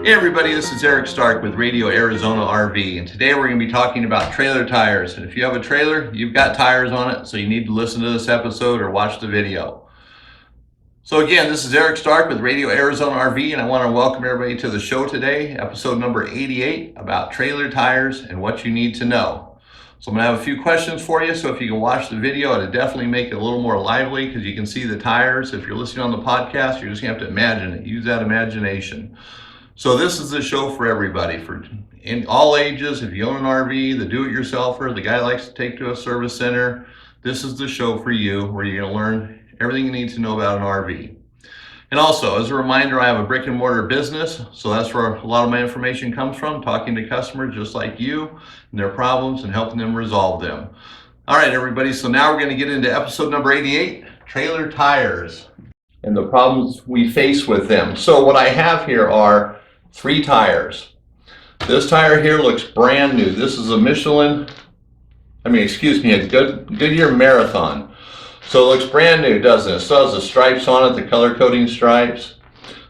Hey everybody, this is Eric Stark with Radio Arizona RV, and today we're going to be talking about trailer tires. And if you have a trailer, you've got tires on it, so you need to listen to this episode or watch the video. So again, this is Eric Stark with Radio Arizona RV, and I want to welcome everybody to the show today, episode number 88, about trailer tires and what you need to know. So I'm going to have a few questions for you, so if you can watch the video, it'll definitely make it a little more lively because you can see the tires. If you're listening on the podcast, you're just going to have to imagine it. Use that imagination. So this is a show for everybody, for in all ages. If you own an RV, the do-it-yourselfer, the guy that likes to take to a service center, this is the show for you, where you're going to learn everything you need to know about an RV. And also, as a reminder, I have a brick and mortar business, so that's where a lot of my information comes from, talking to customers just like you and their problems and helping them resolve them. All right, everybody, so now we're going to get into episode number 88, trailer tires and the problems we face with them. So what I have here are 3 tires. This tire here looks brand new. This is a a Goodyear Marathon. So it looks brand new, doesn't it? It still has the stripes on it, the color coding stripes.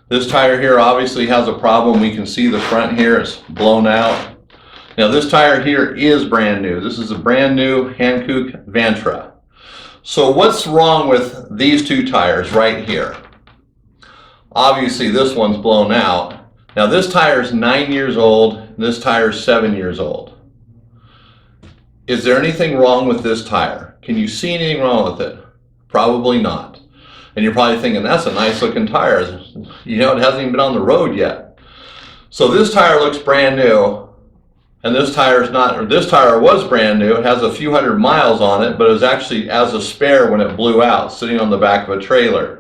This tire here obviously has a problem. We can see the front here is blown out. Now this tire here is brand new. This is a brand new Hankook Vantra. So what's wrong with these 2 tires right here? Obviously this one's blown out. Now this tire is 9 years old, this tire is 7 years old. Is there anything wrong with this tire? Can you see anything wrong with it? Probably not. And you're probably thinking, that's a nice looking tire. You know, it hasn't even been on the road yet. So this tire looks brand new, and this tire was brand new. It has a few hundred miles on it, but it was actually as a spare when it blew out, sitting on the back of a trailer.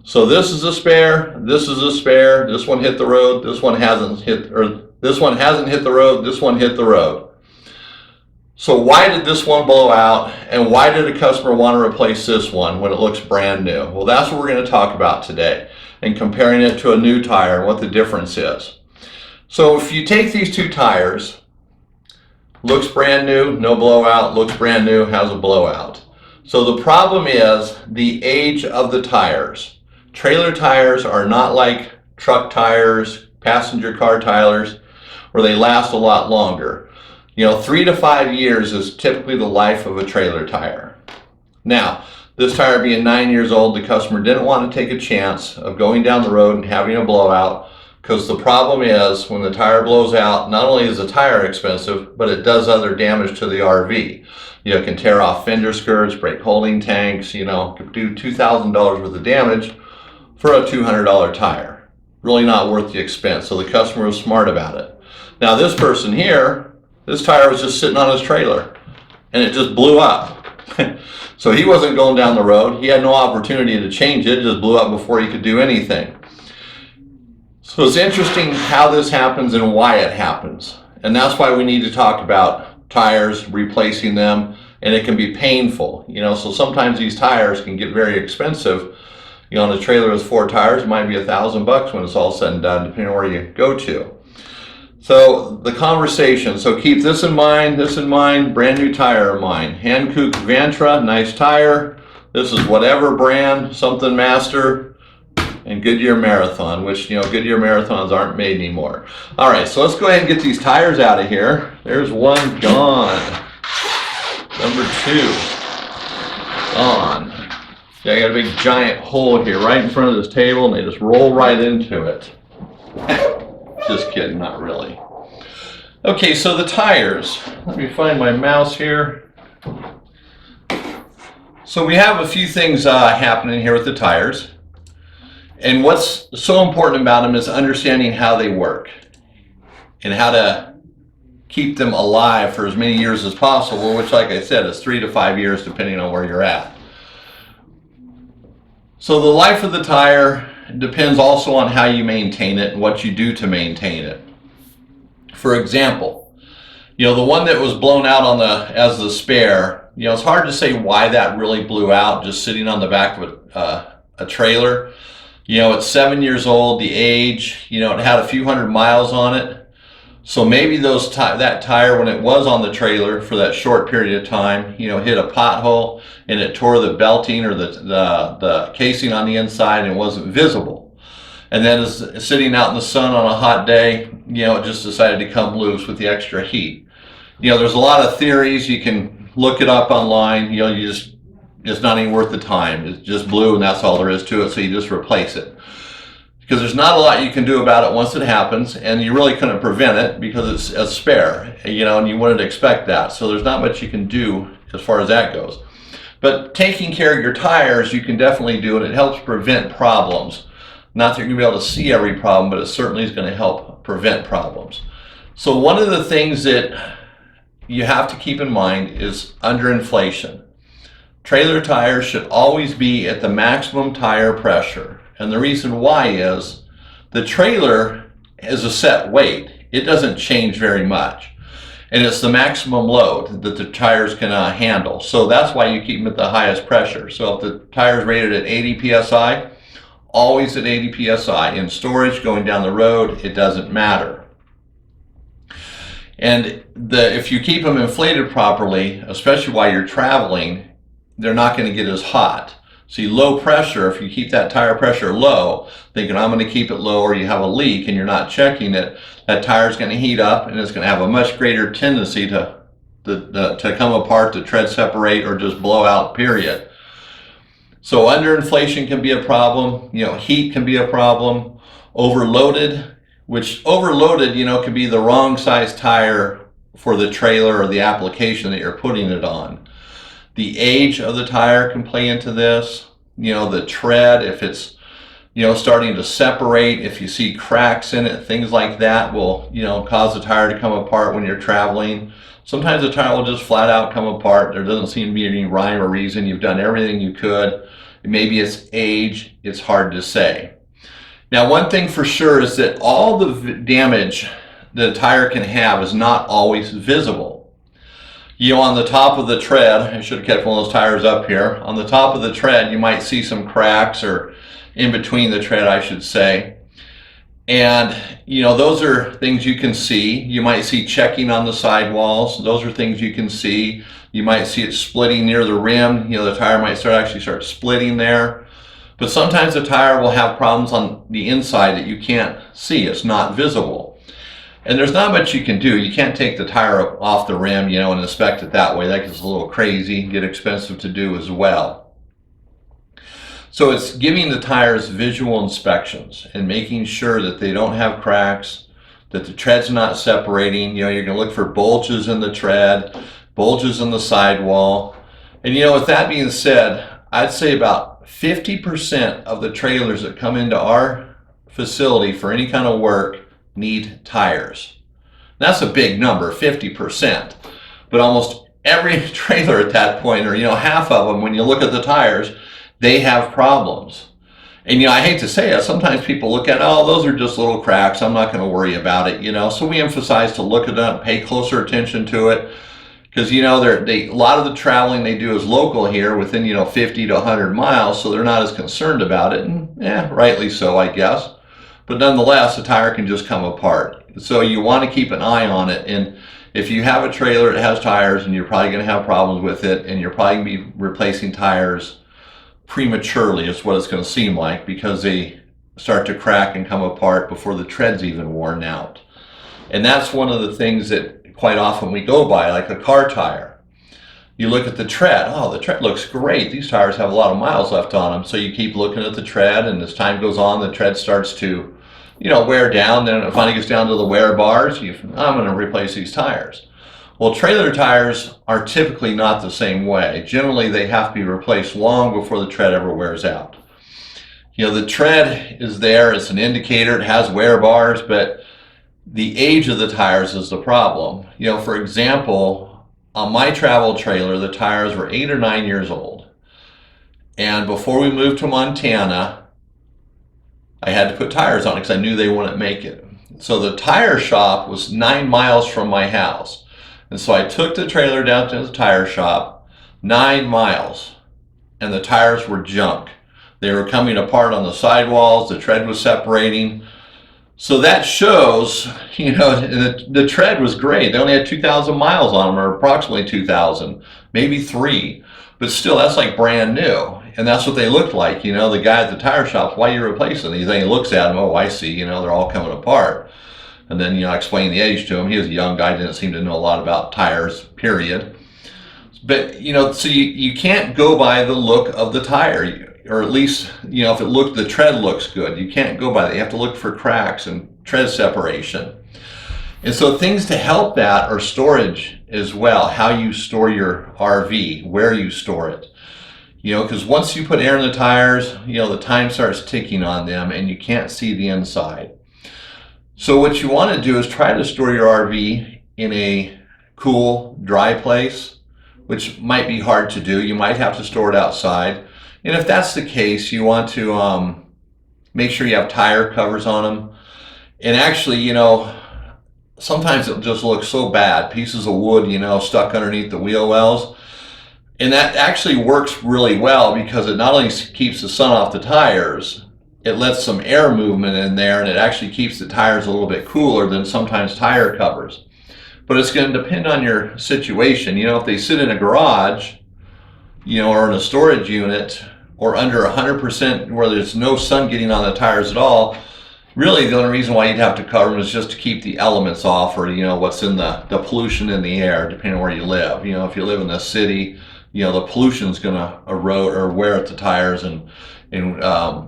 So this is a spare, this is a spare, this one hit the road, this one hasn't hit, or this one hasn't hit the road, this one hit the road. So why did this one blow out, and why did a customer want to replace this one when it looks brand new? Well, that's what we're going to talk about today, and comparing it to a new tire and what the difference is. So if you take these 2 tires, looks brand new, no blowout, looks brand new, has a blowout. So the problem is the age of the tires. Trailer tires are not like truck tires, passenger car tires, where they last a lot longer. 3 to 5 years is typically the life of a trailer tire. Now, this tire being 9 years old, the customer didn't want to take a chance of going down the road and having a blowout, because the problem is when the tire blows out, not only is the tire expensive, but it does other damage to the RV. It can tear off fender skirts, break holding tanks, could do $2,000 worth of damage for a $200 tire. Really not worth the expense. So the customer was smart about it. Now this person here, this tire was just sitting on his trailer and it just blew up. So he wasn't going down the road. He had no opportunity to change it. It just blew up before he could do anything. So it's interesting how this happens and why it happens. And that's why we need to talk about tires, replacing them, and it can be painful. So sometimes these tires can get very expensive. On a trailer with 4 tires, it might be $1,000 when it's all said and done, depending on where you go to. So the conversation, so keep this in mind, brand new tire in mind. Hankook Vantra, nice tire. This is whatever brand, something Master, and Goodyear Marathon, which, Goodyear Marathons aren't made anymore. All right, so let's go ahead and get these tires out of here. There's one gone. Number 2, gone. Yeah, I got a big giant hole here right in front of this table, and they just roll right into it. Just kidding, not really. Okay, so the tires. Let me find my mouse here. So we have a few things happening here with the tires. And what's so important about them is understanding how they work and how to keep them alive for as many years as possible, which, like I said, is 3 to 5 years depending on where you're at. So the life of the tire depends also on how you maintain it and what you do to maintain it. For example, the one that was blown out as the spare, it's hard to say why that really blew out just sitting on the back of a trailer. It's 7 years old, the age, it had a few hundred miles on it. So maybe that tire, when it was on the trailer for that short period of time, hit a pothole and it tore the belting or the casing on the inside and it wasn't visible. And then as sitting out in the sun on a hot day, it just decided to come loose with the extra heat. There's a lot of theories. You can look it up online. It's not even worth the time. It's just blew, and that's all there is to it. So you just replace it, because there's not a lot you can do about it once it happens, and you really couldn't prevent it because it's a spare, and you wouldn't expect that. So there's not much you can do as far as that goes. But taking care of your tires, you can definitely do, and it helps prevent problems. Not that you're going to be able to see every problem, but it certainly is going to help prevent problems. So one of the things that you have to keep in mind is underinflation. Trailer tires should always be at the maximum tire pressure. And the reason why is the trailer is a set weight. It doesn't change very much. And it's the maximum load that the tires can handle. So that's why you keep them at the highest pressure. So if the tire is rated at 80 PSI, always at 80 PSI. In storage, going down the road, it doesn't matter. And if you keep them inflated properly, especially while you're traveling, they're not going to get as hot. See, low pressure, if you keep that tire pressure low, thinking I'm going to keep it low, or you have a leak and you're not checking it, that tire is going to heat up and it's going to have a much greater tendency to come apart, to tread separate, or just blow out, period. So underinflation can be a problem. Heat can be a problem. Overloaded, can be the wrong size tire for the trailer or the application that you're putting it on. The age of the tire can play into this. The tread, if it's, starting to separate, if you see cracks in it, things like that will, cause the tire to come apart when you're traveling. Sometimes the tire will just flat out come apart. There doesn't seem to be any rhyme or reason. You've done everything you could. Maybe it's age. It's hard to say. Now, one thing for sure is that all the damage that a tire can have is not always visible. On the top of the tread, I should have kept one of those tires up here. On the top of the tread, you might see some cracks, or in between the tread, I should say. And, those are things you can see. You might see checking on the sidewalls. Those are things you can see. You might see it splitting near the rim. The tire might start splitting there. But sometimes the tire will have problems on the inside that you can't see. It's not visible. And there's not much you can do. You can't take the tire off the rim, and inspect it that way. That gets a little crazy, get expensive to do as well. So it's giving the tires visual inspections and making sure that they don't have cracks, that the tread's not separating. You're going to look for bulges in the tread, bulges in the sidewall. And with that being said, I'd say about 50% of the trailers that come into our facility for any kind of work need tires. That's a big number, 50%. But almost every trailer at that point, or half of them, when you look at the tires, they have problems. And I hate to say it, sometimes people look at, those are just little cracks, I'm not going to worry about it, So we emphasize to look at that, pay closer attention to it. Because, a lot of the traveling they do is local here, within, 50 to 100 miles, so they're not as concerned about it. And rightly so, I guess. But nonetheless, the tire can just come apart. So you want to keep an eye on it. And if you have a trailer that has tires, and you're probably going to have problems with it, and you're probably going to be replacing tires prematurely, is what it's going to seem like, because they start to crack and come apart before the tread's even worn out. And that's one of the things that quite often we go by, like a car tire. You look at the tread, the tread looks great. These tires have a lot of miles left on them. So you keep looking at the tread, and as time goes on, the tread starts to, wear down. Then it finally gets down to the wear bars. I'm going to replace these tires. Well, trailer tires are typically not the same way. Generally, they have to be replaced long before the tread ever wears out. The tread is there. It's an indicator. It has wear bars, but the age of the tires is the problem. For example, on my travel trailer, the tires were 8 or 9 years old. And before we moved to Montana, I had to put tires on it because I knew they wouldn't make it. So the tire shop was 9 miles from my house. And so I took the trailer down to the tire shop, 9 miles, and the tires were junk. They were coming apart on the sidewalls, the tread was separating. So that shows, the tread was great. They only had 2,000 miles on them, or approximately 2,000, maybe 3. But still, that's like brand new. And that's what they looked like. You know, the guy at the tire shop, why are you replacing these? And he looks at them, oh, I see, you know, they're all coming apart. And then, you know, I explained the age to him. He was a young guy, didn't seem to know a lot about tires, period. But, you know, so you can't go by the look of the tire, or at least, you know, if the tread looks good. You can't go by that. You have to look for cracks and tread separation. And so things to help that are storage as well, how you store your RV, where you store it. You know, because once you put air in the tires, you know, the time starts ticking on them and you can't see the inside. So what you want to do is try to store your RV in a cool, dry place, which might be hard to do. You might have to store it outside. And if that's the case, you want to make sure you have tire covers on them. And actually, you know, sometimes it just looks so bad, pieces of wood, you know, stuck underneath the wheel wells. And that actually works really well because it not only keeps the sun off the tires, it lets some air movement in there, and it actually keeps the tires a little bit cooler than sometimes tire covers. But it's going to depend on your situation. You know, if they sit in a garage, you know, or in a storage unit, or under 100% where there's no sun getting on the tires at all, really the only reason why you'd have to cover them is just to keep the elements off, or, you know, what's in the pollution in the air, depending on where you live. You know, if you live in the city, you know, the pollution's going to erode or wear at the tires and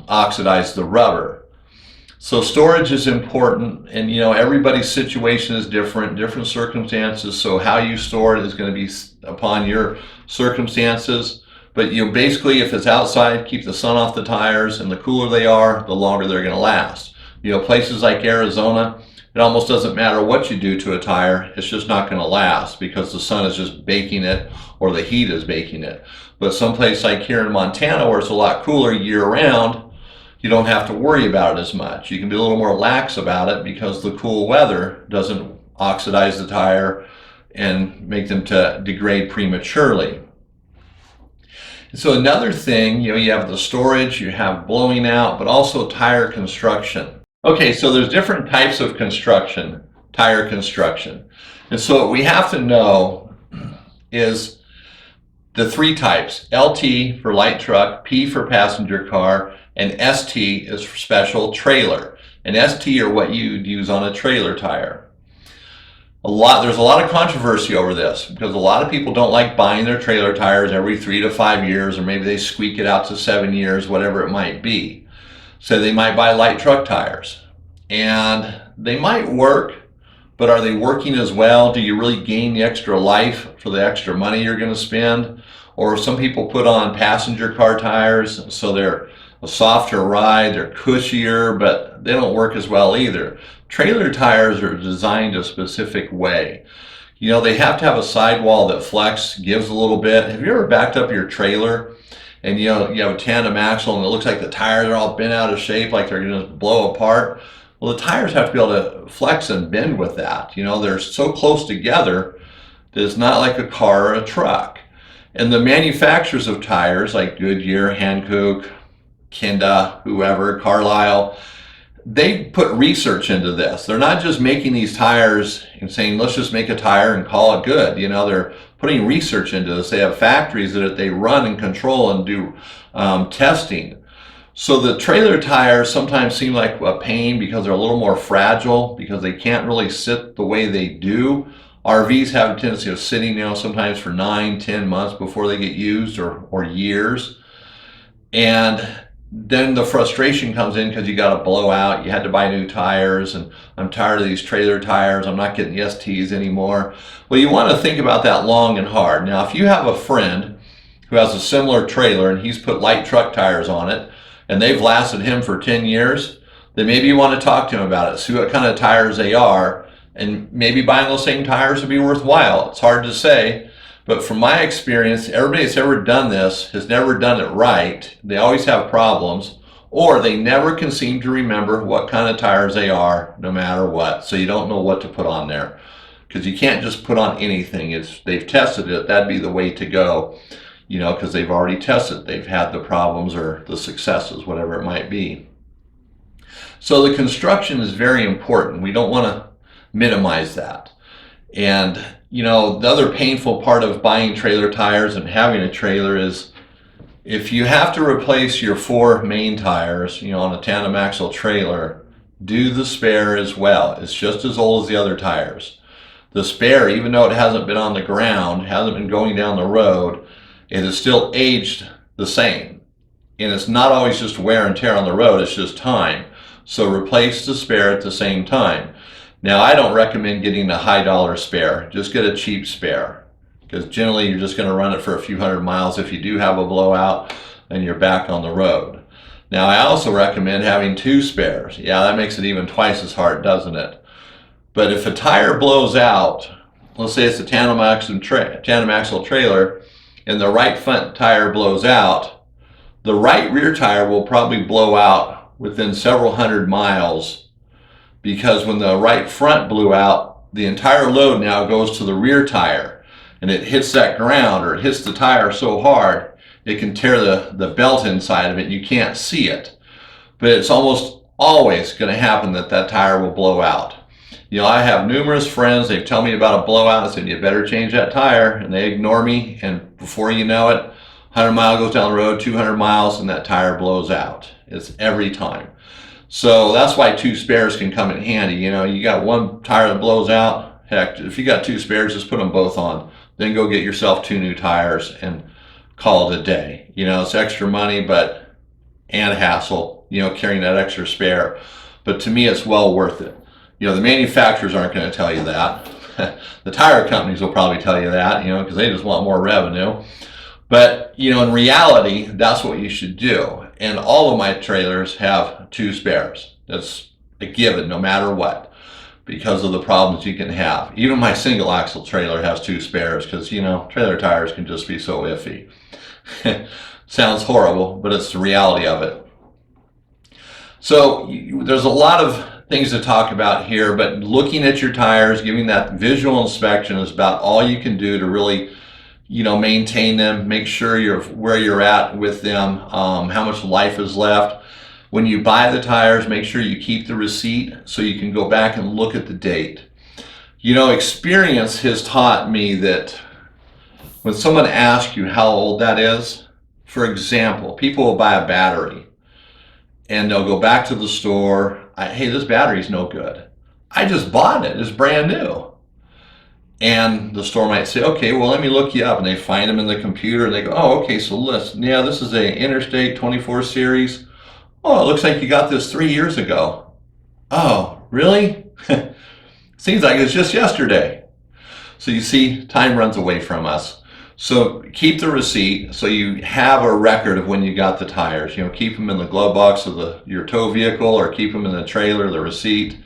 oxidize the rubber. So storage is important, and, you know, everybody's situation is different circumstances. So how you store it is going to be upon your circumstances. But, you know, basically, if it's outside, keep the sun off the tires, and the cooler they are, the longer they're going to last. You know, places like Arizona, it almost doesn't matter what you do to a tire, it's just not going to last because the sun is just baking it, or the heat is baking it. But someplace like here in Montana, where it's a lot cooler year round, you don't have to worry about it as much. You can be a little more lax about it because the cool weather doesn't oxidize the tire and make them to degrade prematurely. So another thing, you know, you have the storage, you have blowing out, but also tire construction. Okay, so there's different types of construction, tire construction. And so what we have to know is the three types: LT for light truck, P for passenger car, and ST is for special trailer. And ST are what you'd use on a trailer tire. There's a lot of controversy over this because a lot of people don't like buying their trailer tires every 3 to 5 years, or maybe they squeak it out to 7 years, whatever it might be. So they might buy light truck tires, and they might work, but are they working as well? Do you really gain the extra life for the extra money you're going to spend? Or some people put on passenger car tires, so they're a softer ride, they're cushier, but they don't work as well either. Trailer tires are designed a specific way. You know, they have to have a sidewall that flex, gives a little bit. Have you ever backed up your trailer and, you know, you have a tandem axle and it looks like the tires are all bent out of shape, like they're going to blow apart? Well, the tires have to be able to flex and bend with that. You know, they're so close together that it's not like a car or a truck. And the manufacturers of tires like Goodyear, Hankook, Kenda, whoever, Carlisle, they put research into this. They're not just making these tires and saying, let's just make a tire and call it good. You know, they're putting research into this. They have factories that they run and control and do testing. So the trailer tires sometimes seem like a pain because they're a little more fragile, because they can't really sit the way they do. RVs have a tendency of sitting, you know, sometimes for 9-10 months before they get used, or years. And then the frustration comes in because you got to blow out. You had to buy new tires, and I'm tired of these trailer tires. I'm not getting the STs anymore. Well, you want to think about that long and hard. Now, if you have a friend who has a similar trailer and he's put light truck tires on it, and they've lasted him for 10 years, then maybe you want to talk to him about it, see what kind of tires they are, and maybe buying those same tires would be worthwhile. It's hard to say, but from my experience, everybody that's ever done this has never done it right. They always have problems, or they never can seem to remember what kind of tires they are, no matter what. So you don't know what to put on there, because you can't just put on anything. They've tested it. That'd be the way to go. You know, because they've already tested, they've had the problems or the successes, whatever it might be. So the construction is very important. We don't want to minimize that. And, you know, the other painful part of buying trailer tires and having a trailer is If you have to replace your 4 main tires, on a tandem axle trailer, do the spare as well. It's just as old as the other tires. The spare, even though it hasn't been on the ground, hasn't been going down the road, it is still aged the same. And it's not always just wear and tear on the road, it's just time. So replace the spare at the same time. Now, I don't recommend getting a high dollar spare. Just get a cheap spare, because generally you're just going to run it for a few hundred miles if you do have a blowout and you're back on the road. Now, I also recommend having 2 spares. Yeah, that makes it even twice as hard, doesn't it? But if a tire blows out, let's say it's a tandem axle trailer, and the right front tire blows out, the right rear tire will probably blow out within several hundred miles, because when the right front blew out, the entire load now goes to the rear tire, and it hits that ground, or it hits the tire so hard it can tear the belt inside of it and you can't see it. But it's almost always going to happen that tire will blow out. I have numerous friends, they tell me about a blowout and said, you better change that tire, and they ignore me, and before you know it, 100 miles goes down the road, 200 miles, and that tire blows out. It's every time. So that's why 2 spares can come in handy. You got one tire that blows out, heck, if you got 2 spares, just put them both on. Then go get yourself 2 new tires and call it a day. It's extra money, and hassle, carrying that extra spare. But to me, it's well worth it. The manufacturers aren't going to tell you that. The tire companies will probably tell you that, because they just want more revenue. But, in reality, that's what you should do. And all of my trailers have 2 spares. That's a given, no matter what, because of the problems you can have. Even my single axle trailer has 2 spares, because, trailer tires can just be so iffy. Sounds horrible, but it's the reality of it. So there's a lot of things to talk about here, but looking at your tires, giving that visual inspection is about all you can do to really maintain them, make sure you're where you're at with them, how much life is left. When you buy the tires, make sure you keep the receipt so you can go back and look at the date. Experience has taught me that when someone asks you how old that is, for example, people will buy a battery and they'll go back to the store, hey, this battery's no good. I just bought it, it's brand new. And the store might say, okay, well, let me look you up. And they find them in the computer and they go, oh, okay, so listen, yeah, this is a Interstate 24 series. Oh, it looks like you got this 3 years ago. Oh, really? Seems like it's just yesterday. So you see, time runs away from us. So keep the receipt so you have a record of when you got the tires. Keep them in the glove box of your tow vehicle, or keep them in the trailer, the receipt.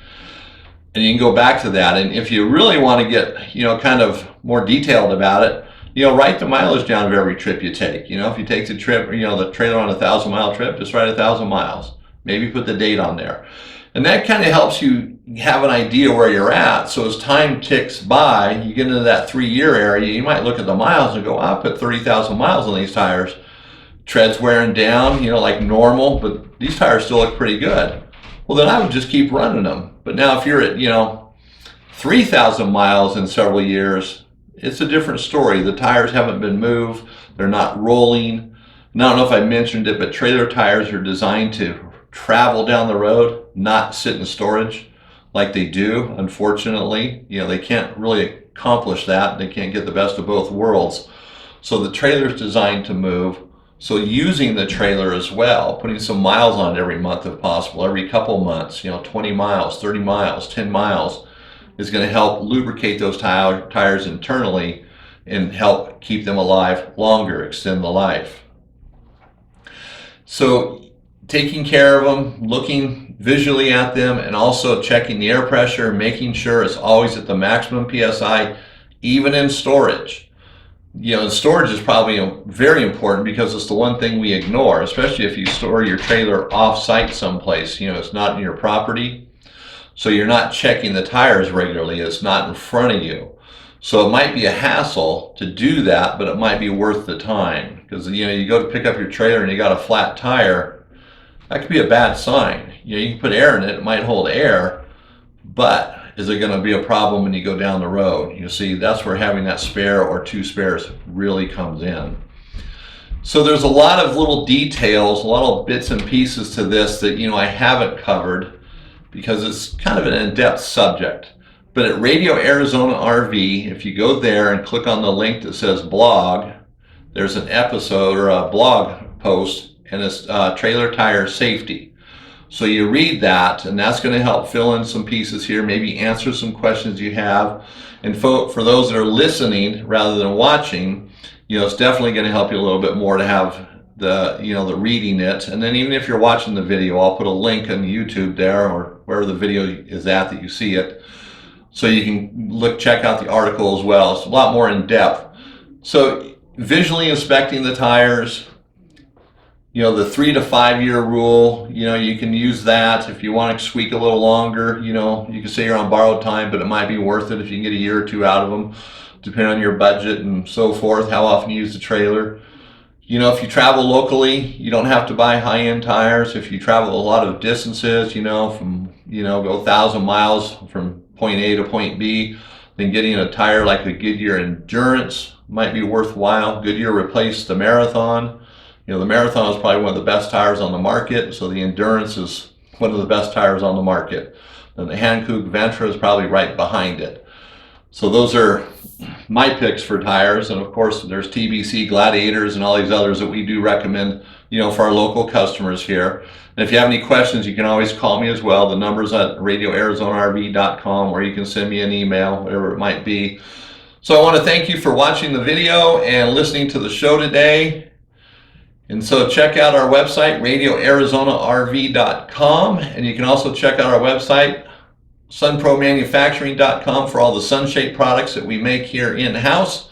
And you can go back to that. And if you really want to get, kind of more detailed about it, write the mileage down of every trip you take. If you take the trip, the trailer on a 1,000-mile trip, just write 1,000 miles. Maybe put the date on there. And that kind of helps you have an idea where you're at. So as time ticks by, you get into that 3-year area, you might look at the miles and go, I put 30,000 miles on these tires. Tread's wearing down, like normal, but these tires still look pretty good. Well, then I would just keep running them. But now if you're at, 3,000 miles in several years, it's a different story. The tires haven't been moved. They're not rolling. And I don't know if I mentioned it, but trailer tires are designed to travel down the road, not sit in storage like they do, unfortunately. They can't really accomplish that. They can't get the best of both worlds. So the trailer is designed to move. So using the trailer as well, putting some miles on it every month if possible, every couple months, 20 miles, 30 miles, 10 miles, is going to help lubricate those tires internally and help keep them alive longer, extend the life. So taking care of them, looking visually at them, and also checking the air pressure, making sure it's always at the maximum PSI, even in storage. Storage is probably very important because it's the one thing we ignore, especially if you store your trailer off-site someplace. It's not in your property, so you're not checking the tires regularly. It's not in front of you. So it might be a hassle to do that, but it might be worth the time, because you go to pick up your trailer and you got a flat tire. That could be a bad sign. You can put air in it, it might hold air, but is it going to be a problem when you go down the road? That's where having that spare or 2 spares really comes in. So there's a lot of little details, a lot of bits and pieces to this that, I haven't covered because it's kind of an in-depth subject. But at Radio Arizona RV, if you go there and click on the link that says blog, there's an episode or a blog post, and it's trailer tire safety. So you read that, and that's going to help fill in some pieces here, maybe answer some questions you have. And for those that are listening rather than watching, it's definitely going to help you a little bit more to have the reading it. And then even if you're watching the video, I'll put a link on YouTube there or wherever the video is at that you see it, so you can check out the article as well. It's a lot more in depth. So visually inspecting the tires, the 3 to 5 year rule, you can use that if you want to squeak a little longer. You can say you're on borrowed time, but it might be worth it if you can get a year or two out of them, depending on your budget and so forth, how often you use the trailer. If you travel locally, you don't have to buy high-end tires. If you travel a lot of distances, from, go 1,000 miles from point A to point B, then getting a tire like a Goodyear Endurance might be worthwhile. Goodyear replaced the Marathon. The Marathon is probably one of the best tires on the market, so the Endurance is one of the best tires on the market. And the Hankook Ventra is probably right behind it. So those are my picks for tires. And of course, there's TBC, Gladiators, and all these others that we do recommend, for our local customers here. And if you have any questions, you can always call me as well. The number's at radioarizonarv.com, or you can send me an email, whatever it might be. So I want to thank you for watching the video and listening to the show today. And so check out our website, radioarizonarv.com, and you can also check out our website, sunpromanufacturing.com, for all the sunshade products that we make here in-house.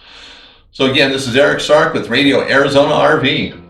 So again, this is Eric Sark with Radio Arizona RV.